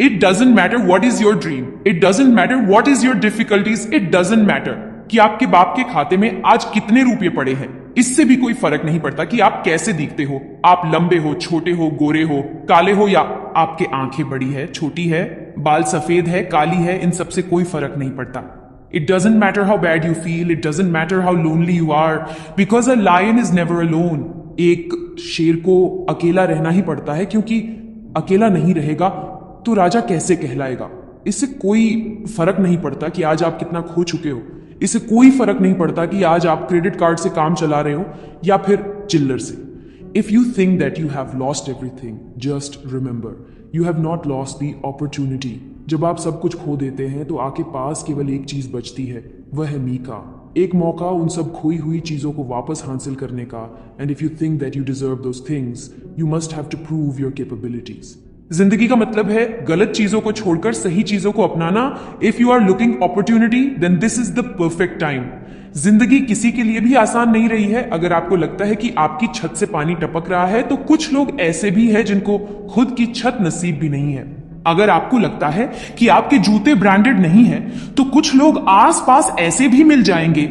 It doesn't matter what is your dream, it doesn't matter what is your difficulties, it doesn't matter कि आपके बाप के खाते में आज कितने रुपए पड़े हैं। इससे भी कोई फर्क नहीं पड़ता कि आप कैसे दिखते हो, आप लंबे हो, छोटे हो, गोरे हो, काले हो, या आपके आंखें बड़ी है, छोटी है, बाल सफेद है, काली है, इन सबसे कोई फर्क नहीं पड़ता। It doesn't matter how bad you feel, it doesn't matter how lonely you are, because a lion is never alone. एक शेर को अकेला रहना ही पड़ता है, क्योंकि अकेला नहीं रहेगा तो राजा कैसे कहलाएगा। इससे कोई फर्क नहीं पड़ता कि आज आप कितना खो चुके हो, इससे कोई फर्क नहीं पड़ता कि आज आप क्रेडिट कार्ड से काम चला रहे हो या फिर चिल्लर से। If you think that you have lost everything, just remember, you have not lost the opportunity. जब आप सब कुछ खो देते हैं तो आपके पास केवल एक चीज बचती है, वह है मीका, एक मौका उन सब खोई हुई चीजों को वापस हासिल करने का। And if you think that you deserve those things, you must have to prove your capabilities. जिंदगी का मतलब है गलत चीजों को छोड़कर सही चीजों को अपनाना। If you are looking opportunity, then this is the perfect time. जिंदगी किसी के लिए भी आसान नहीं रही है। अगर आपको लगता है कि आपकी छत से पानी टपक रहा है, तो कुछ लोग ऐसे भी हैं जिनको खुद की छत नसीब भी नहीं है। अगर आपको लगता है कि आपके जूते ब्रांडेड नहीं है, तो कुछ लोग आसपास ऐसे भी मिल जाएंगे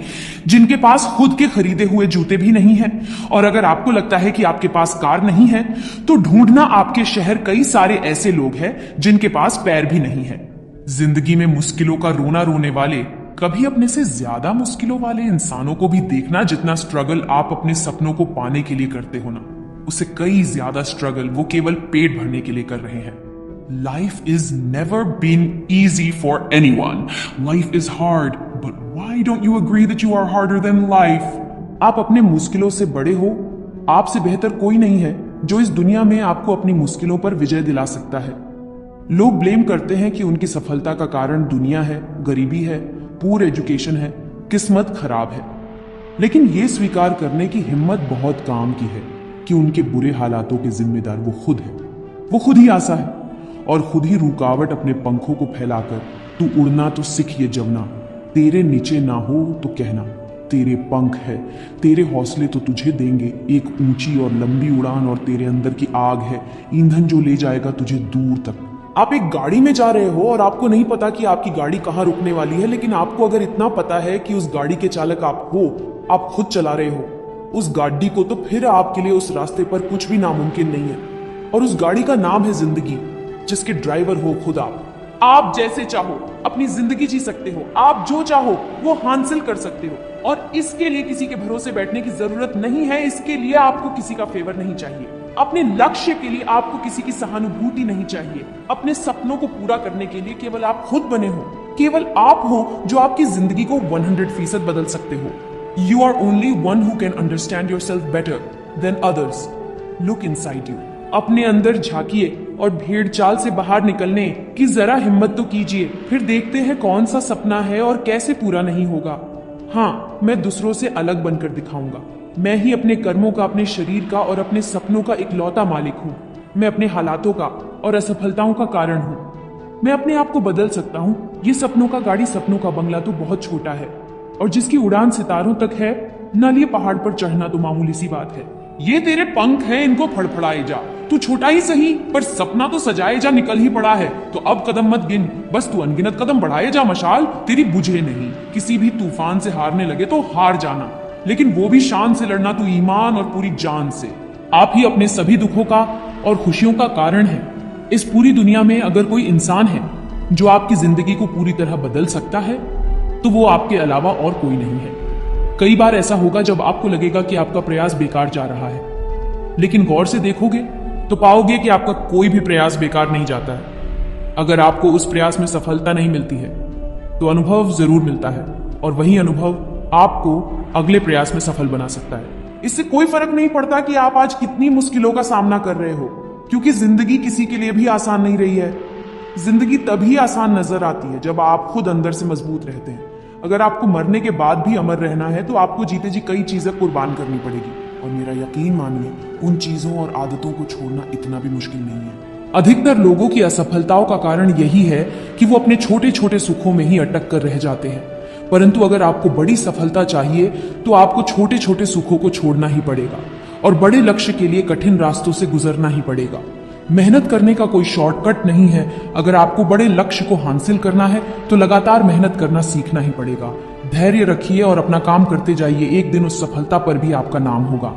जिनके पास खुद के खरीदे हुए जूते भी नहीं है। और अगर आपको लगता है कि आपके पास कार नहीं है, तो ढूंढना आपके शहर कई सारे ऐसे लोग हैं जिनके पास पैर भी नहीं है। जिंदगी में मुश्किलों का रोना रोने वाले, कभी अपने से ज्यादा मुश्किलों वाले इंसानों को भी देखना, जितना स्ट्रगल आप अपने सपनों को पाने के लिए करते हो ना, उससे कई ज्यादा स्ट्रगल वो केवल पेट भरने के लिए कर रहे हैं। Life is never been easy for anyone. Life is hard, but why don't you agree that you are harder than life? आप अपने मुश्किलों से बड़े हो। आपसे बेहतर कोई नहीं है जो इस दुनिया में आपको अपनी मुश्किलों पर विजय दिला सकता है। लोग ब्लेम करते हैं कि उनकी सफलता का कारण दुनिया है, गरीबी है, पूर एजुकेशन है, किस्मत खराब है। लेकिन ये स्वीकार करने की हिम्मत बहुत काम की है कि उनके बुरे हालातों के जिम्मेदार वो खुद है। वो खुद ही आशा है और खुद ही रुकावट अपने पंखों को फैलाकर तू उड़ना तो सीख ये जवना, तेरे नीचे ना हो तो कहना, तेरे पंख है, तेरे हौसले तो तुझे देंगे एक ऊंची और लंबी उड़ान, और तेरे अंदर की आग है, ईंधन जो ले जाएगा तुझे दूर तक। आप एक गाड़ी में जा रहे हो और आपको नहीं पता कि आपकी गाड़ी कहाँ रुकने वाली है, लेकिन आपको अगर इतना पता है कि उस गाड़ी के चालक आप हो, आप खुद चला रहे हो उस गाड़ी को, तो फिर आपके लिए उस रास्ते पर कुछ भी नामुमकिन नहीं है। और उस गाड़ी का नाम है जिंदगी, जिसके ड्राइवर हो खुद आप जैसे चाहो अपनी जिंदगी जी सकते हो, आप जो चाहो वो हासिल कर सकते हो, और इसके लिए किसी के भरोसे बैठने की जरूरत नहीं है। इसके लिए आपको किसी का फेवर नहीं चाहिए। अपने लक्ष्य के लिए आपको किसी की सहानुभूति नहीं चाहिए। अपने सपनों को पूरा करने के लिए केवल आप खुद बने हो। केवल आप हो जो आपकी जिंदगी को 100% बदल सकते हो। You are only one who can understand yourself better than others. Look inside you, अपने अंदर झांकिए और भेड़ चाल से बाहर निकलने की जरा हिम्मत तो कीजिए। फिर देखते हैं कौन सा सपना है और कैसे पूरा नहीं होगा। हाँ, मैं दूसरों से अलग बनकर दिखाऊंगा। मैं ही अपने कर्मों का, अपने शरीर का और अपने सपनों का इकलौता मालिक हूँ। मैं अपने हालातों का और असफलताओं का कारण हूँ। मैं अपने आप को बदल सकता हूँ। ये सपनों का गाड़ी, सपनों का बंगला तो बहुत छोटा है, और जिसकी उड़ान सितारों तक है, नल ये पहाड़ पर चढ़ना तो मामूली सी बात है। ये तेरे पंख हैं, इनको फड़फड़ाए जा। तू छोटा ही सही, पर सपना तो सजाए जा, निकल ही पड़ा है। तो अब कदम मत गिन, बस तू अनगिनत कदम बढ़ाए जा। मशाल तेरी बुझे नहीं। किसी भी तूफान से हारने लगे तो हार जाना, लेकिन वो भी शान से लड़ना, तू ईमान और पूरी जान से। आप ही अपने सभी दुखों का और खुशियों का कारण है। इस पूरी दुनिया में अगर कोई इंसान है जो आपकी जिंदगी को पूरी तरह बदल सकता है, तो वो आपके अलावा और कोई नहीं है। कई बार ऐसा होगा जब आपको लगेगा कि आपका प्रयास बेकार जा रहा है, लेकिन गौर से देखोगे तो पाओगे कि आपका कोई भी प्रयास बेकार नहीं जाता है। अगर आपको उस प्रयास में सफलता नहीं मिलती है, तो अनुभव जरूर मिलता है, और वही अनुभव आपको अगले प्रयास में सफल बना सकता है। इससे कोई फर्क नहीं पड़ता कि आप आज कितनी मुश्किलों का सामना कर रहे हो, क्योंकि जिंदगी किसी के लिए भी आसान नहीं रही है। जिंदगी तभी आसान नजर आती है जब आप खुद अंदर से मजबूत रहते हैं। अगर आपको मरने के बाद भी अमर रहना है, तो आपको जीते जी कई चीजें कुर्बान करनी पड़ेगी, और मेरा यकीन मानिए, उन चीजों और आदतों को छोड़ना इतना भी मुश्किल नहीं है। अधिकतर लोगों की असफलताओं का कारण यही है कि वो अपने छोटे छोटे सुखों में ही अटक कर रह जाते हैं। परंतु अगर आपको बड़ी सफलता चाहिए, तो आपको छोटे छोटे सुखों को छोड़ना ही पड़ेगा, और बड़े लक्ष्य के लिए कठिन रास्तों से गुजरना ही पड़ेगा। मेहनत करने का कोई शॉर्टकट नहीं है। अगर आपको बड़े लक्ष्य को हासिल करना है तो लगातार मेहनत करना सीखना ही पड़ेगा। धैर्य रखिए और अपना काम करते जाइए, एक दिन उस सफलता पर भी आपका नाम होगा।